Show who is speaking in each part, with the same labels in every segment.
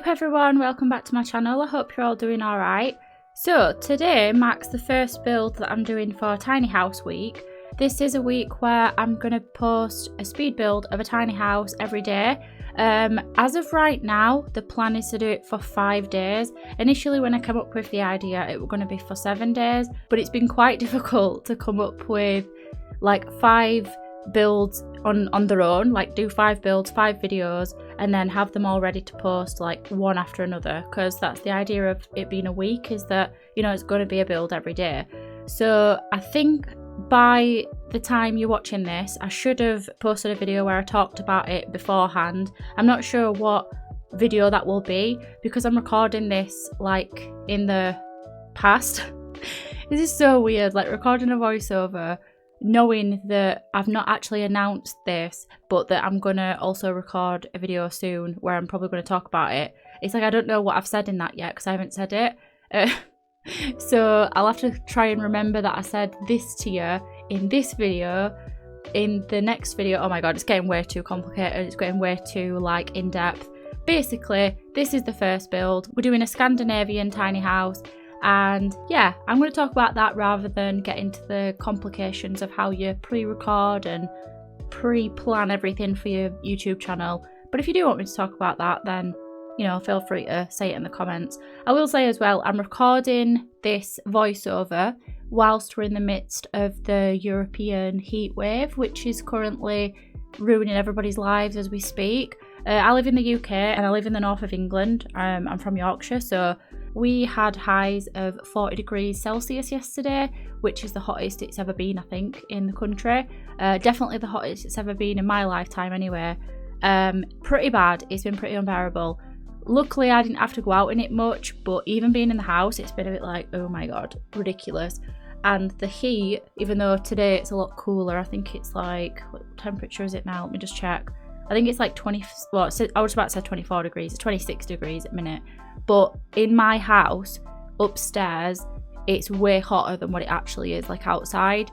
Speaker 1: Hey up everyone, welcome back to my channel. I hope you're all doing alright. So today marks the first build that I'm doing for Tiny House Week. This is a week where I'm going to post a speed build of a tiny house every day. As of right now, the plan is to do it for 5 days. Initially when I came up with the idea, it was going to be for 7 days, but it's been quite difficult to come up with like 5 builds on their own, like do 5 builds, 5 videos, and then have them all ready to post like one after another, because that's the idea of it being a week, is that, you know, it's going to be a build every day. So I think by the time you're watching this, I should have posted a video where I talked about it beforehand. I'm not sure what video that will be because I'm recording this like in the past. This is so weird, like recording a voiceover knowing that I've not actually announced this, but that I'm gonna also record a video soon where I'm probably going to talk about it. It's like I don't know what I've said in that yet because I haven't said it. So I'll have to try and remember that I said this to you in this video. In the next video, oh my god, it's getting way too complicated, it's getting way too like in depth. Basically, this is the first build. We're doing a Scandinavian tiny house. And yeah, I'm going to talk about that rather than get into the complications of how you pre-record and pre-plan everything for your YouTube channel. But if you do want me to talk about that, then, you know, feel free to say it in the comments. I will say as well, I'm recording this voiceover whilst we're in the midst of the European heat wave, which is currently ruining everybody's lives as we speak. I live in the UK and I live in the north of England. I'm from Yorkshire, so we had highs of 40 degrees Celsius yesterday, which is the hottest it's ever been, I think, in the country. Definitely the hottest it's ever been in my lifetime anyway. Pretty bad. It's been pretty unbearable. Luckily, I didn't have to go out in it much, but even being in the house, it's been a bit like, oh my god, ridiculous. And the heat, even though today it's a lot cooler, I think it's like, what temperature is it now? Let me just check. I think it's like 20, well, I was about to say 24 degrees, it's 26 degrees at the minute. But in my house, upstairs, it's way hotter than what it actually is, like outside.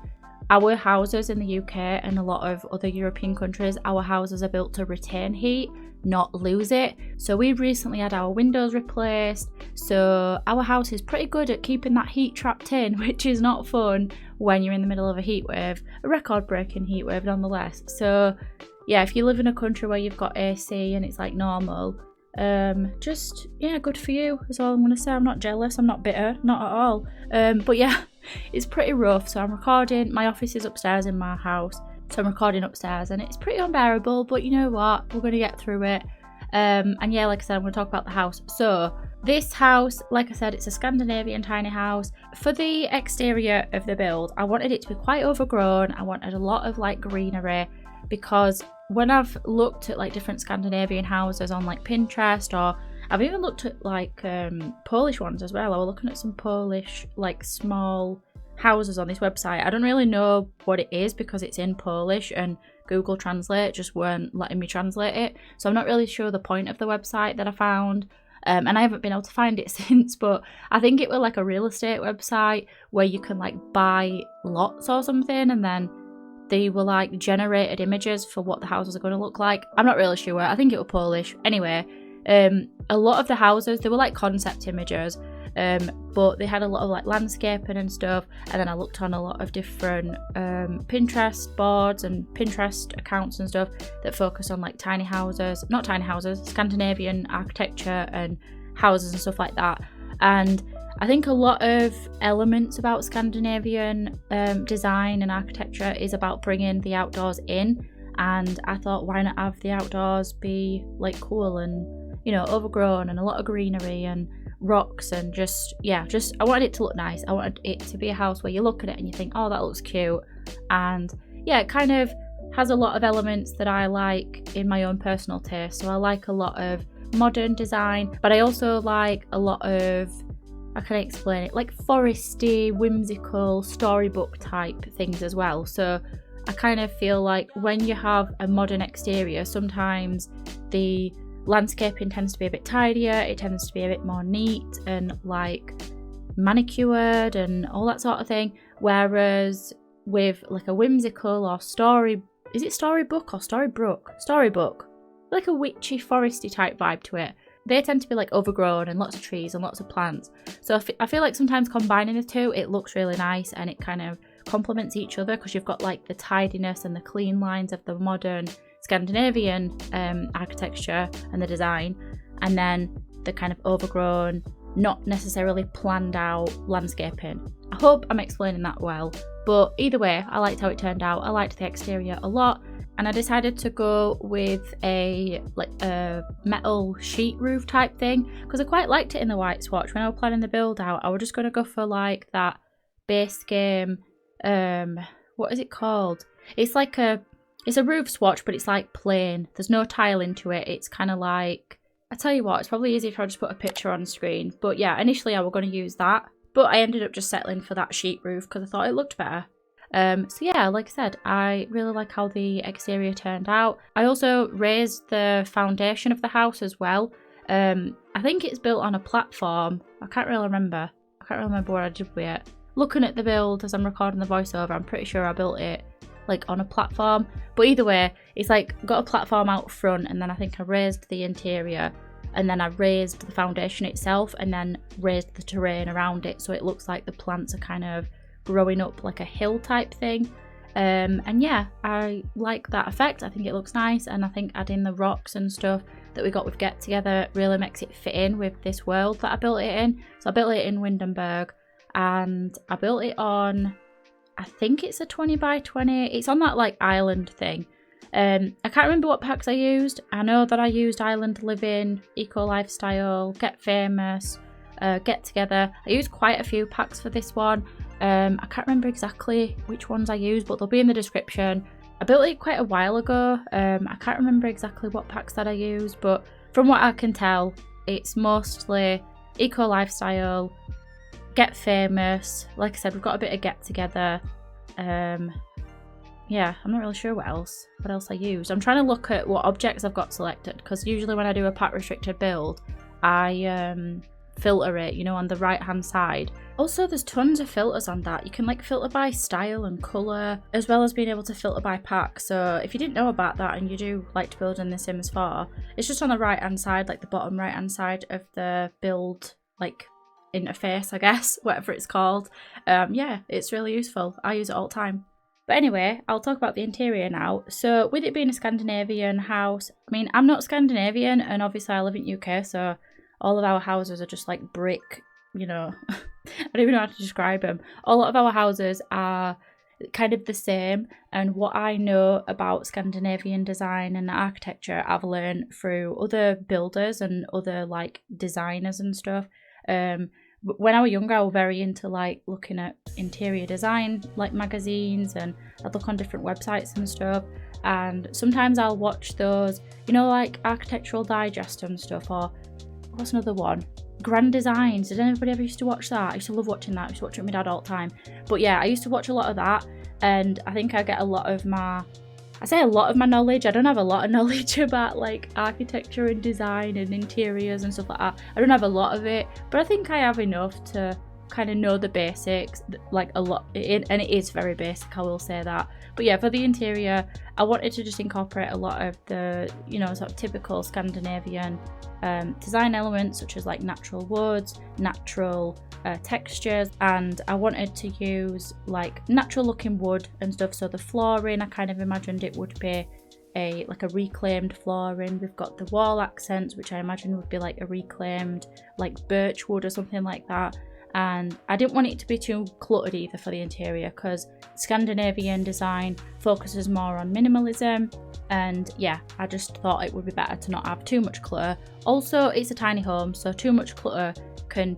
Speaker 1: Our houses in the UK and a lot of other European countries, our houses are built to retain heat, not lose it. So we recently had our windows replaced. So our house is pretty good at keeping that heat trapped in, which is not fun when you're in the middle of a heat wave, a record-breaking heat wave nonetheless. So yeah, if you live in a country where you've got AC and it's like normal, just, yeah, good for you is all I'm going to say. I'm not jealous, I'm not bitter, not at all. But yeah, it's pretty rough. So I'm recording, my office is upstairs in my house, so I'm recording upstairs and it's pretty unbearable, but you know what, we're going to get through it. And yeah, like I said, I'm going to talk about the house. So this house, like I said, it's a Scandinavian tiny house. For the exterior of the build, I wanted it to be quite overgrown. I wanted a lot of like greenery, because when I've looked at like different Scandinavian houses on like Pinterest, or I've even looked at like Polish ones as well. I was looking at some Polish like small houses on this website. I don't really know what it is because it's in Polish and Google Translate just weren't letting me translate it. So I'm not really sure the point of the website that I found. And I haven't been able to find it since, but I think it was like a real estate website where you can like buy lots or something, and then they were like generated images for what the houses are going to look like. I'm not really sure. I think it was Polish. Anyway, a lot of the houses, they were like concept images, but they had a lot of like landscaping and stuff. And then I looked on a lot of different Pinterest boards and Pinterest accounts and stuff that focus on like tiny houses, not tiny houses, Scandinavian architecture and houses and stuff like that. And I think a lot of elements about Scandinavian design and architecture is about bringing the outdoors in, and I thought, why not have the outdoors be like cool and, you know, overgrown and a lot of greenery and rocks and just, yeah, just I wanted it to look nice. I wanted it to be a house where you look at it and you think, oh, that looks cute. And yeah, it kind of has a lot of elements that I like in my own personal taste. So I like a lot of modern design, but I also like a lot of, how can I explain it, like foresty, whimsical, storybook type things as well. So I kind of feel like when you have a modern exterior, sometimes the landscaping tends to be a bit tidier, it tends to be a bit more neat and like manicured and all that sort of thing. Whereas with like a whimsical or is it storybook or storybrook? Storybook. Like a witchy, foresty type vibe to it. they tend to be like overgrown and lots of trees and lots of plants. So I feel like sometimes combining the two, it looks really nice and it kind of complements each other, because you've got like the tidiness and the clean lines of the modern Scandinavian architecture and the design, and then the kind of overgrown, not necessarily planned out landscaping. I hope I'm explaining that well, but either way, I liked how it turned out. I liked the exterior a lot, and I decided to go with a metal sheet roof type thing, because I quite liked it in the white swatch. When I was planning the build out, I was just going to go for like that base game, what is it called? It's a roof swatch, but it's like plain. There's no tile into it. It's kind of like, I tell you what, it's probably easier if I just put a picture on screen. But yeah, initially I was going to use that, but I ended up just settling for that sheet roof because I thought it looked better. So yeah, like I said, I really like how the exterior turned out. I also raised the foundation of the house as well. I think it's built on a platform. I can't really remember what I did with it. Looking at the build as I'm recording the voiceover, I'm pretty sure I built it like on a platform, but either way, it's like got a platform out front, and then I think I raised the interior, and then I raised the foundation itself, and then raised the terrain around it, so it looks like the plants are kind of growing up like a hill type thing. And yeah, I like that effect. I think it looks nice, and I think adding the rocks and stuff that we got with Get Together really makes it fit in with this world that I built it in. So I built it in Windenburg, and I built it on, I think it's a 20 by 20. It's on that like island thing. I can't remember what packs I used. I know that I used Island Living, Eco Lifestyle, Get Famous, Get Together. I used quite a few packs for this one. I can't remember exactly which ones I used, but they'll be in the description. I built it quite a while ago. I can't remember exactly what packs that I used, but from what I can tell, it's mostly Eco Lifestyle, Get Famous. Like I said, we've got a bit of Get Together. Yeah, I'm not really sure what else I used. I'm trying to look at what objects I've got selected, because usually when I do a pack restricted build, I filter it, you know, on the right hand side. Also, there's tons of filters on that. You can like filter by style and colour, as well as being able to filter by pack. So if you didn't know about that and you do like to build in The Sims 4, it's just on the right hand side, like the bottom right hand side of the build like interface, I guess, whatever it's called. Yeah, it's really useful. I use it all the time. But anyway, I'll talk about the interior now. So with it being a Scandinavian house, I mean, I'm not Scandinavian, and obviously I live in UK, so all of our houses are just like brick, you know. I don't even know how to describe them. A lot of our houses are kind of the same, and what I know about Scandinavian design and architecture I've learned through other builders and other like designers and stuff. When I was younger, I was very into like looking at interior design like magazines, and I'd look on different websites and stuff, and sometimes I'll watch those, you know, like Architectural Digest and stuff, or what's another one? Grand Designs. Did anybody ever used to watch that? I used to love watching that. I used to watch it with my dad all the time. But yeah, I used to watch a lot of that, and I think I get a lot of my knowledge. I don't have a lot of knowledge about like architecture and design and interiors and stuff like that. I don't have a lot of it, but I think I have enough to kind of know the basics, like a lot, and it is very basic, I will say that. But yeah, for the interior, I wanted to just incorporate a lot of the, you know, sort of typical Scandinavian design elements, such as like natural woods, natural textures, and I wanted to use like natural looking wood and stuff. So the flooring, I kind of imagined it would be like a reclaimed flooring. We've got the wall accents, which I imagine would be like a reclaimed like birch wood or something like that. And I didn't want it to be too cluttered either for the interior, because Scandinavian design focuses more on minimalism, and yeah, I just thought it would be better to not have too much clutter. Also, it's a tiny home, so too much clutter can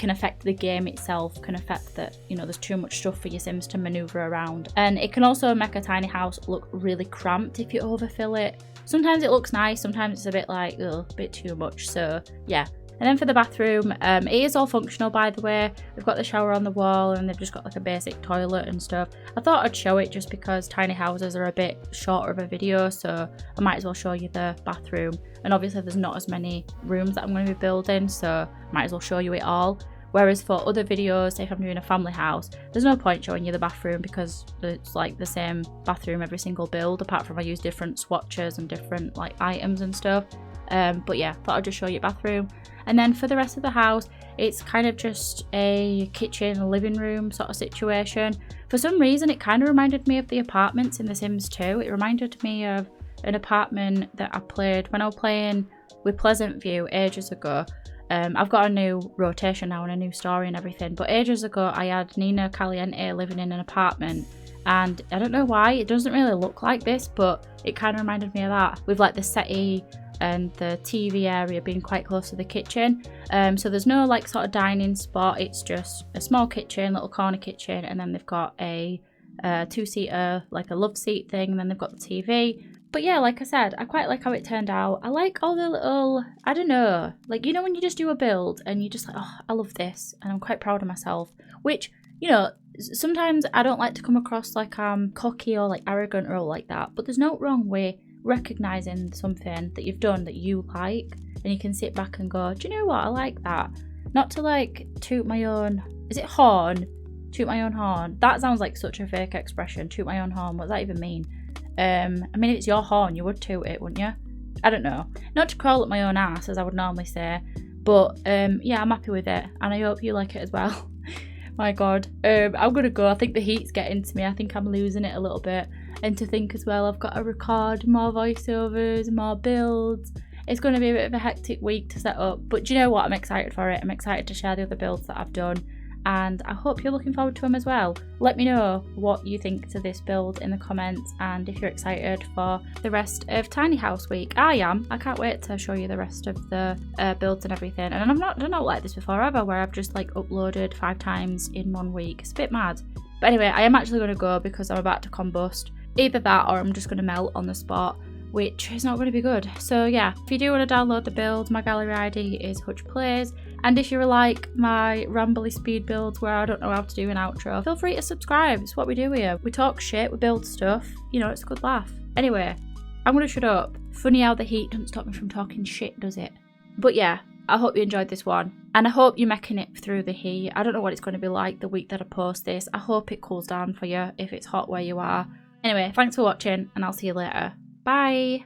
Speaker 1: affect the game itself, can affect that, you know, there's too much stuff for your Sims to maneuver around, and it can also make a tiny house look really cramped if you overfill it. Sometimes it looks nice, sometimes it's a bit like, a bit too much, so yeah. And then for the bathroom, it is all functional, by the way. They've got the shower on the wall, and they've just got like a basic toilet and stuff. I thought I'd show it just because tiny houses are a bit shorter of a video, so I might as well show you the bathroom. And obviously there's not as many rooms that I'm going to be building, so I might as well show you it all. Whereas for other videos, say if I'm doing a family house, there's no point showing you the bathroom, because it's like the same bathroom every single build, apart from I use different swatches and different like items and stuff. But yeah, thought I'd just show you bathroom. And then for the rest of the house, it's kind of just a kitchen, living room sort of situation. For some reason, it kind of reminded me of the apartments in The Sims 2. It reminded me of an apartment that I played when I was playing with Pleasant View ages ago. I've got a new rotation now and a new story and everything, but ages ago I had Nina Caliente living in an apartment, and I don't know why, it doesn't really look like this, but it kind of reminded me of that, with like the settee and the TV area being quite close to the kitchen. So there's no like sort of dining spot, it's just a small kitchen, little corner kitchen, and then they've got a two-seater, like a love seat thing, and then they've got the TV. But yeah, like I said, I quite like how it turned out. I like all the little, I don't know, like, you know when you just do a build and you just like, oh, I love this, and I'm quite proud of myself, which, you know, sometimes I don't like to come across like I'm cocky or like arrogant or all like that, but there's no wrong way recognising something that you've done that you like, and you can sit back and go, do you know what, I like that. Not to like toot my own, is it horn? Toot my own horn. That sounds like such a fake expression, toot my own horn, what does that even mean? I mean, if it's your horn, you would toot it, wouldn't you? I don't know. Not to crawl up my own ass, as I would normally say, but yeah, I'm happy with it, and I hope you like it as well. My god. I'm gonna go. I think the heat's getting to me. I think I'm losing it a little bit. And to think as well, I've got to record more voiceovers, more builds. It's going to be a bit of a hectic week to set up, but do you know what? I'm excited for it. I'm excited to share the other builds that I've done, and I hope you're looking forward to them as well. Let me know what you think to this build in the comments, and if you're excited for the rest of Tiny House Week. I am. I can't wait to show you the rest of the builds and everything. And I've not like this before ever, where I've just like uploaded 5 times in 1 week. It's a bit mad. But anyway, I am actually going to go because I'm about to combust. Either that or I'm just going to melt on the spot, which is not going to be good. So yeah, if you do want to download the build, my gallery ID is HutchPlays. And if you like my rambly speed builds where I don't know how to do an outro, feel free to subscribe. It's what we do here. We talk shit, we build stuff. You know, it's a good laugh. Anyway, I'm going to shut up. Funny how the heat doesn't stop me from talking shit, does it? But yeah, I hope you enjoyed this one. And I hope you're making it through the heat. I don't know what it's going to be like the week that I post this. I hope it cools down for you if it's hot where you are. Anyway, thanks for watching, and I'll see you later. Bye!